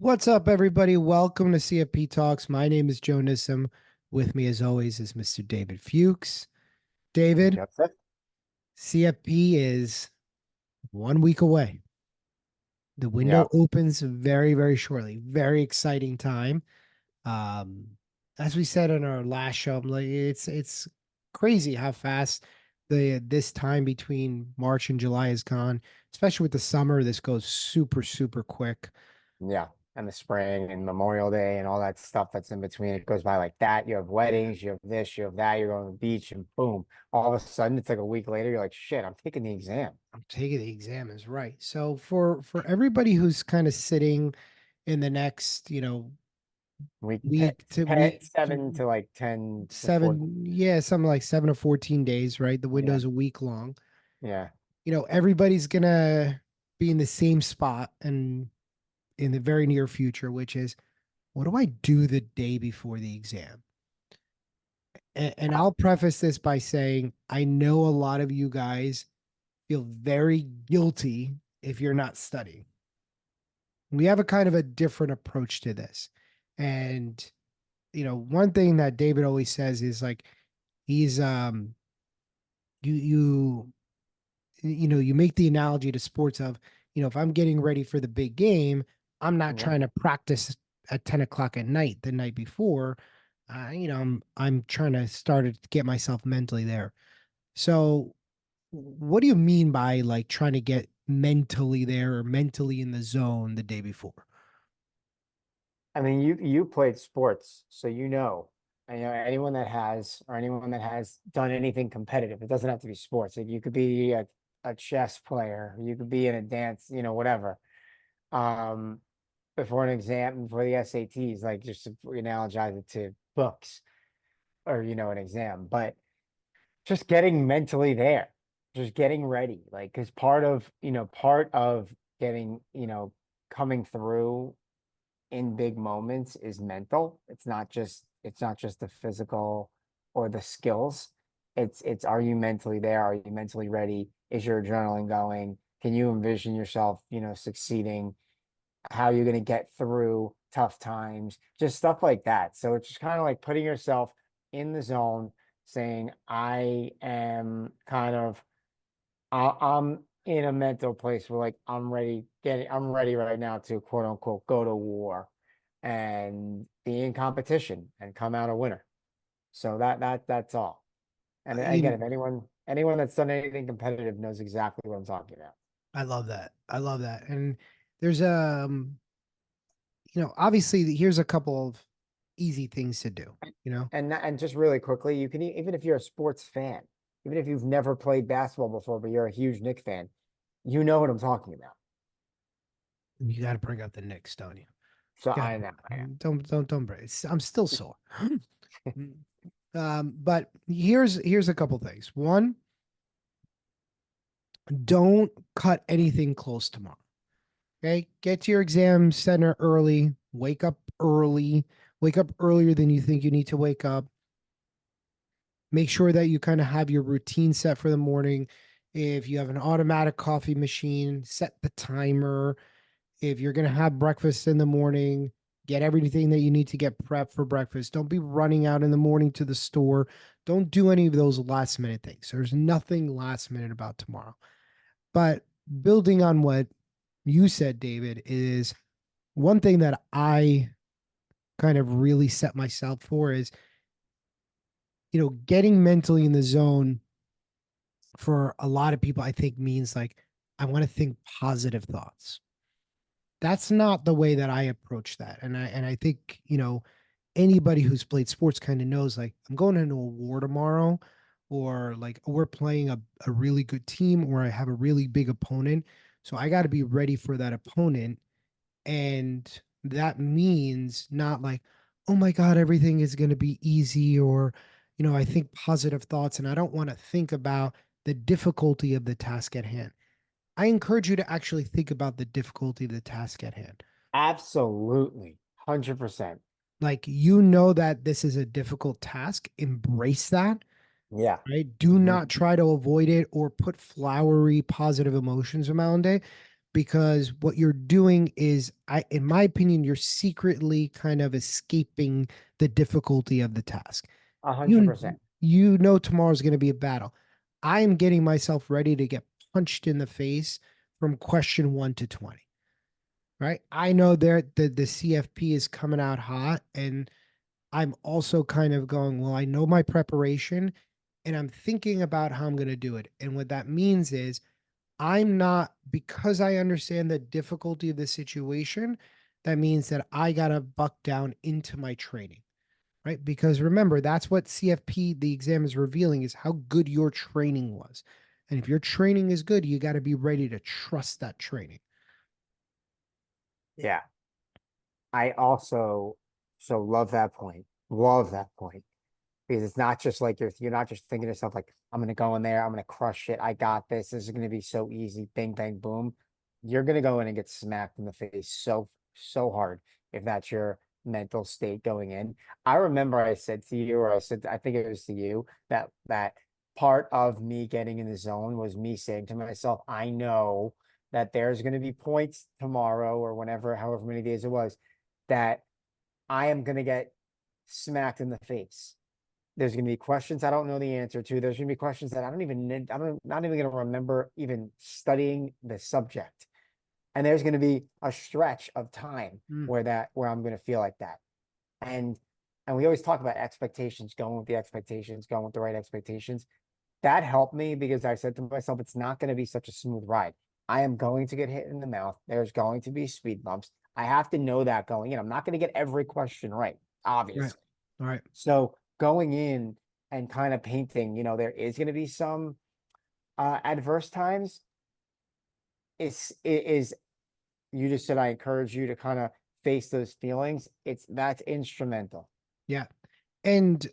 What's up, everybody? Welcome to CFP Talks. My name is Joe Nissim. With me, as always, is Mr. David Fuchs. David, Joseph? CFP is 1 week away. The window Yep. opens very, very shortly. Very exciting time. Um, as we said in our last show, I'm like, it's crazy how fast the this time between March and July has gone. Especially with the summer, this goes super, super quick. Yeah. And the spring and Memorial Day and all that stuff that's in between. It goes by like that. You have weddings, you have this, you have that, you're going to the beach, and boom. All of a sudden, it's like a week later, you're like, shit, I'm taking the exam. I'm taking the exam is right. So for everybody who's kind of sitting in the next, Week week to 10, week 7 to like 10 to 14. 7, yeah, something like 7 to 14 days, right? The Yeah. window's a week long. Yeah. Everybody's gonna be in the same spot and in the very near future, which is what do I do the day before the exam? And I'll preface this by saying I know a lot of you guys feel very guilty if you're not studying. We have a kind of a different approach to this. And one thing that David always says is like he's you you make the analogy to sports of, if I'm getting ready for the big game, I'm not Yeah. trying to practice at 10 o'clock at night the night before. I'm trying to start to get myself mentally there. So what do you mean by like trying to get mentally there or mentally in the zone the day before? I mean, you played sports, so you know. I know anyone that has or anyone that has done anything competitive. It doesn't have to be sports. Like you could be a chess player, you could be in a dance, whatever. Um, before an exam, before the SATs, like just to analogize it to books or an exam, but just getting mentally there, just getting ready, like because part of getting, coming through in big moments is mental. It's not just the physical or the skills. It's are you mentally there? Are you mentally ready? Is your adrenaline going? Can you envision yourself, succeeding? How you're going to get through tough times, just stuff like that. So it's just kind of like putting yourself in the zone, saying, I am kind of, I'm in a mental place where like I'm ready right now to quote unquote go to war and be in competition and come out a winner. So that's all. And again, You if anyone that's done anything competitive knows exactly what I'm talking about. I love that. I love that. And there's obviously here's a couple of easy things to do, you know. And just really quickly, you can even if you're a sports fan, even if you've never played basketball before, but you're a huge Knicks fan, you know what I'm talking about. You got to bring up the Knicks, don't you? So Got I know, I know. don't bring it. I'm still sore. But here's a couple things. One, don't cut anything close tomorrow. Okay, get to your exam center early. Wake up early. Wake up earlier than you think you need to wake up. Make sure that you kind of have your routine set for the morning. If you have an automatic coffee machine, set the timer. If you're going to have breakfast in the morning, get everything that you need to get prepped for breakfast. Don't be running out in the morning to the store. Don't do any of those last minute things. There's nothing last minute about tomorrow. But building on what you said, David, is one thing that I kind of really set myself for is, getting mentally in the zone for a lot of people, I think means like, I want to think positive thoughts. That's not the way that I approach that. And I think, anybody who's played sports kind of knows like I'm going into a war tomorrow, or like we're playing a really good team, or I have a really big opponent. So I got to be ready for that opponent. And that means not like, oh my God, everything is going to be easy, or, I think positive thoughts and I don't want to think about the difficulty of the task at hand. I encourage you to actually think about the difficulty of the task at hand. Absolutely. 100%. Like, that this is a difficult task, embrace that, Yeah. right? Do Hmm. not try to avoid it or put flowery positive emotions around it, because what you're doing is, in my opinion, you're secretly kind of escaping the difficulty of the task. a hundred You percent. you know tomorrow's going to be a battle. I am getting myself ready to get punched in the face from question 1 to 20. Right? I know there the CFP is coming out hot, and I'm also kind of going, well, I know my preparation and I'm thinking about how I'm going to do it. And what that means is I'm not, because I understand the difficulty of the situation, that means that I got to buck down into my training, right? Because remember, that's what CFP, the exam, is revealing, is how good your training was. And if your training is good, you got to be ready to trust that training. Yeah. I also so love that point. Love that point. Because it's not just like you're not just thinking to yourself like, I'm gonna go in there, I'm gonna crush it, I got this, this is gonna be so easy, bing bang boom. You're gonna go in and get smacked in the face so hard if that's your mental state going in. I remember I said to you, or I said, I think it was to you, that part of me getting in the zone was me saying to myself, I know that there's gonna be points tomorrow or whenever, however many days it was, that I am gonna get smacked in the face. There's going to be questions I don't know the answer to. There's going to be questions that I don't even need, I'm not even going to remember even studying the subject. And there's going to be a stretch of time Mm, where I'm going to feel like that. And and we always talk about expectations, going with the expectations, going with the right expectations. That helped me because I said to myself, it's not going to be such a smooth ride. I am going to get hit in the mouth. There's going to be speed bumps. I have to know that going in. I'm not going to get every question right, right. obviously. All right. So going in and kind of painting, there is going to be some adverse times. It is you just said I encourage you to kind of face those feelings. That's instrumental. Yeah. And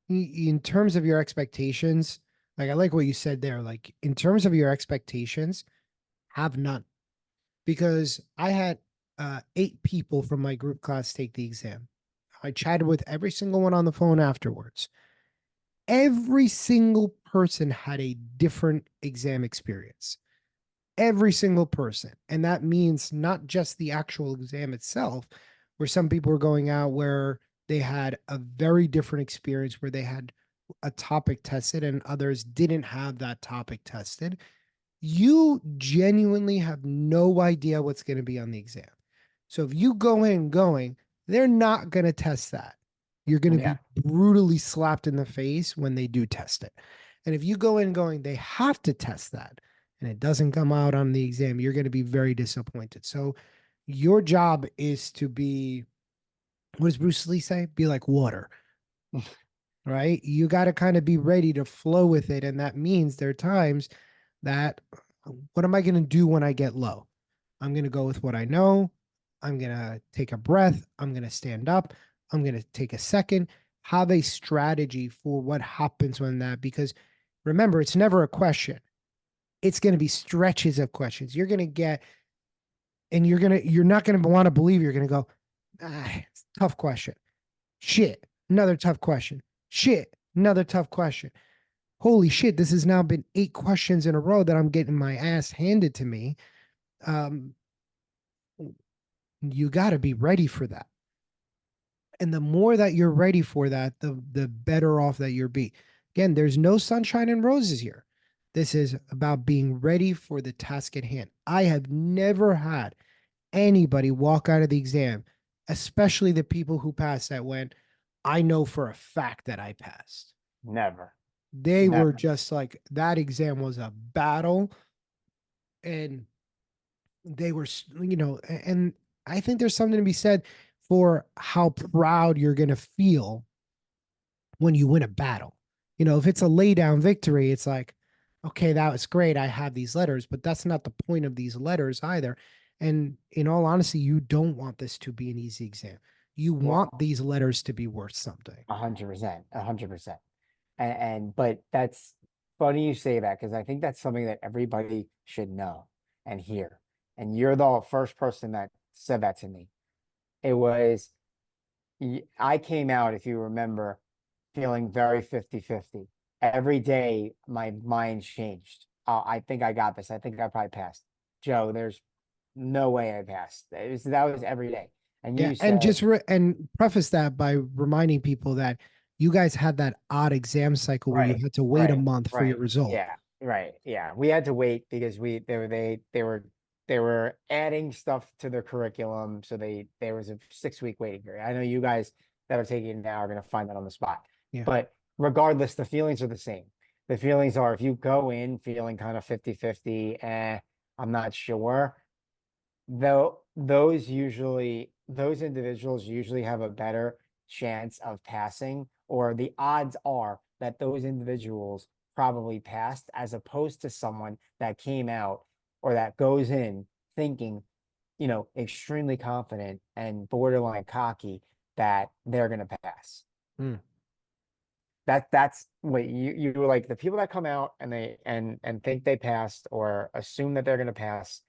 in terms of your expectations, like I like what you said there. Like in terms of your expectations, have none. Because I had 8 people from my group class take the exam. I chatted with every single one on the phone afterwards. Every single person had a different exam experience. Every single person. And that means not just the actual exam itself, where some people were going out where they had a very different experience, where they had a topic tested and others didn't have that topic tested. You genuinely have no idea what's going to be on the exam. So if you go in going, they're not going to test that. You're going to Yeah, be brutally slapped in the face when they do test it. And if you go in going, they have to test that and it doesn't come out on the exam, you're going to be very disappointed. So your job is to be, what does Bruce Lee say? Be like water, right? You got to kind of be ready to flow with it. And that means there are times that, what am I going to do when I get low? I'm going to go with what I know. I'm going to take a breath. I'm going to stand up. I'm going to take a second, have a strategy for what happens when that, because remember, it's never a question. It's going to be stretches of questions. You're going to get, and you're not going to want to believe, you're going to go, tough question. Shit. Another tough question. Shit. Another tough question. Holy shit. This has now been 8 questions in a row that I'm getting my ass handed to me. Um, you got to be ready for that. And the more that you're ready for that, the better off that you'll be. Again, there's no sunshine and roses here. This is about being ready for the task at hand. I have never had anybody walk out of the exam, especially the people who passed, that went, I know for a fact that I passed. never, They were never. just like, that exam was a battle. And they were, and I think there's something to be said for how proud you're going to feel when you win a battle. If it's a lay down victory, it's like, okay, that was great. I have these letters, but that's not the point of these letters either. And in all honesty, you don't want this to be an easy exam. You want Well, these letters to be worth something. 100%, 100%. And but that's funny you say that because I think that's something that everybody should know and hear. And you're the first person that said that to me. It was I came out, if you remember, feeling very 50-50. Every day, my mind changed. I think I got this. I think I probably passed. Joe, there's no way I passed. That was every day. And Yeah, you and said, just and preface that by reminding people that you guys had that odd exam cycle where you right, had to wait a right, month for your right. result. Yeah, right. Yeah. We had to wait because they were adding stuff to their curriculum. So there was a 6 week waiting period. I know you guys that are taking it now are gonna find that on the spot. Yeah. But regardless, the feelings are the same. The feelings are if you go in feeling kind of 50-50, I'm not sure, though those individuals usually have a better chance of passing, or the odds are that those individuals probably passed as opposed to someone that came out or that goes in thinking, extremely confident and borderline cocky that they're going to pass. Mm. That's what you were like, the people that come out and and think they passed or assume that they're going to pass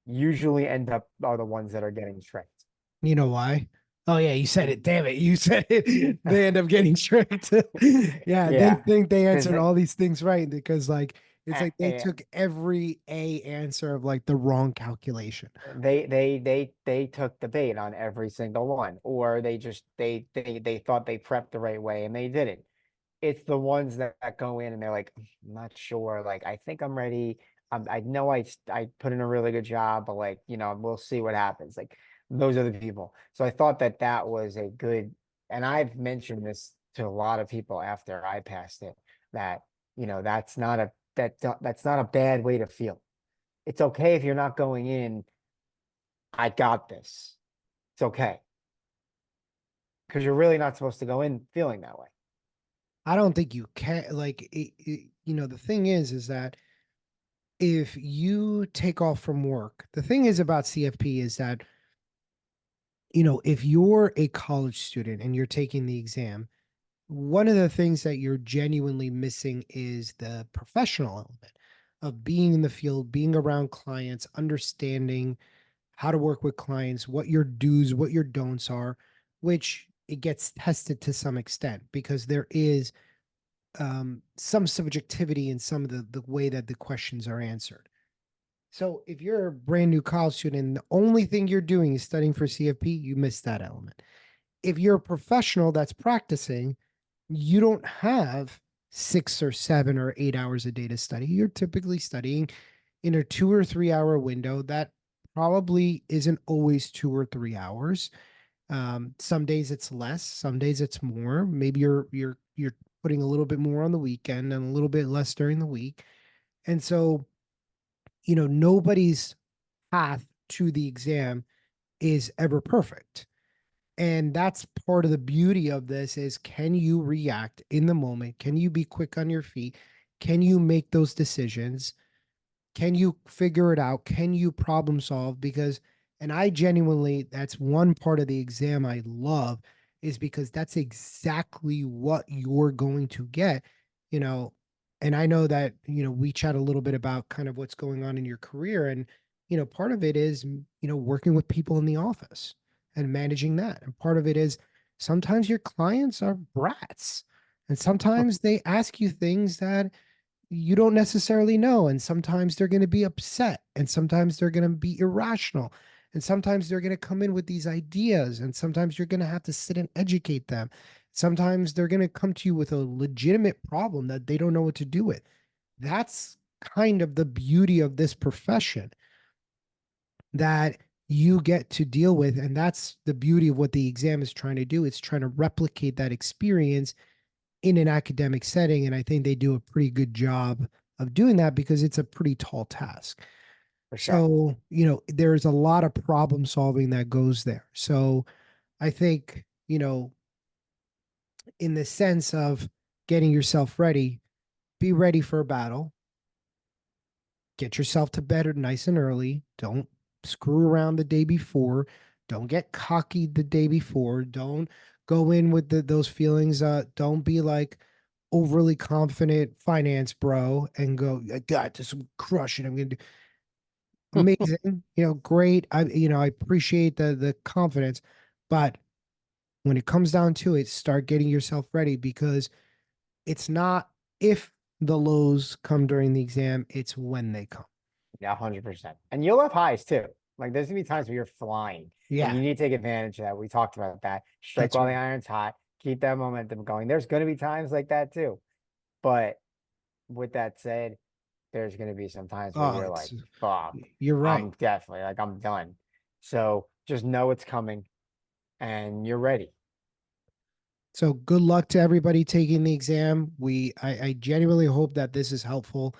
usually end up are the ones that are getting tricked. You know why? Oh yeah, you said it. Damn it, you said it. They end up getting tricked. Yeah, they Yeah, think they because answered all these things right because like it's like they they took every A answer of like the wrong calculation. they took the bait on every single one, or they thought they prepped the right way and they didn't. It's the ones that go in and they're like, I'm not sure. Like, I think I'm ready. I know I put in a really good job, but like, we'll see what happens. Like, those are the people. So I thought that that was a good, and I've mentioned this to a lot of people after I passed it, that, that's not a bad way to feel. It's okay if you're not going in, I got this. It's okay. Because you're really not supposed to go in feeling that way. I don't think you can like the thing is that if you take off from work, the thing is about CFP is that if you're a college student and you're taking the exam, one of the things that you're genuinely missing is the professional element of being in the field, being around clients, understanding how to work with clients, what your do's, what your don'ts are, which it gets tested to some extent because there is some subjectivity in some of the way that the questions are answered. So if you're a brand new college student and the only thing you're doing is studying for CFP, you miss that element. If you're a professional that's practicing, you don't have 6 or 7 or 8 hours a day to study. You're typically studying in a 2 or 3 hour window that probably isn't always 2 or 3 hours. Some days it's less, some days it's more. Maybe you're putting a little bit more on the weekend and a little bit less during the week. And so, nobody's path to the exam is ever perfect. And that's part of the beauty of this is can you react in the moment? Can you be quick on your feet? Can you make those decisions? Can you figure it out? Can you problem solve? Because, and I genuinely, that's one part of the exam I love is because that's exactly what you're going to get, you know. And I know that, we chat a little bit about kind of what's going on in your career. And, part of it is, working with people in the office and managing that. And part of it is sometimes your clients are brats and sometimes they ask you things that, you don't necessarily know. And sometimes they're going to be upset, and sometimes they're going to be irrational, and sometimes they're going to come in with these ideas, and sometimes you're going to have to sit and educate them. Sometimes they're going to come to you with a legitimate problem that they don't know what to do with. That's kind of the beauty of this profession that you get to deal with. And that's the beauty of what the exam is trying to do. It's trying to replicate that experience in an academic setting. And I think they do a pretty good job of doing that because it's a pretty tall task. For sure. So, there's a lot of problem solving that goes there. So I think, in the sense of getting yourself ready, be ready for a battle, get yourself to bed nice and early. Don't screw around the day before. Don't get cocky the day before. Don't go in with those feelings. Don't be like overly confident finance bro and go, I got this, I'm crushing. I'm gonna do amazing. Great. I appreciate the confidence, but when it comes down to it, start getting yourself ready because it's not if the lows come during the exam, it's when they come. 100%. And you'll have highs too. Like there's gonna be times where you're flying and Yeah, you need to take advantage of that. We talked about that. Strike that's while the right. iron's hot, keep that momentum going. There's gonna be times like that too. But with that said, there's gonna be some times where Oh, you're it's like, fuck, you're right. I'm definitely like I'm done. So just know it's coming and you're ready. So good luck to everybody taking the exam. I genuinely hope that this is helpful.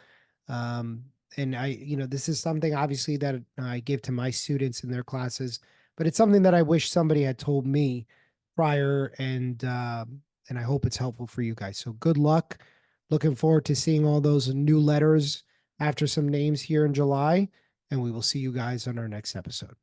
And this is something obviously that I give to my students in their classes, but it's something that I wish somebody had told me prior, and I hope it's helpful for you guys. So good luck. Looking forward to seeing all those new letters after some names here in July, and we will see you guys on our next episode.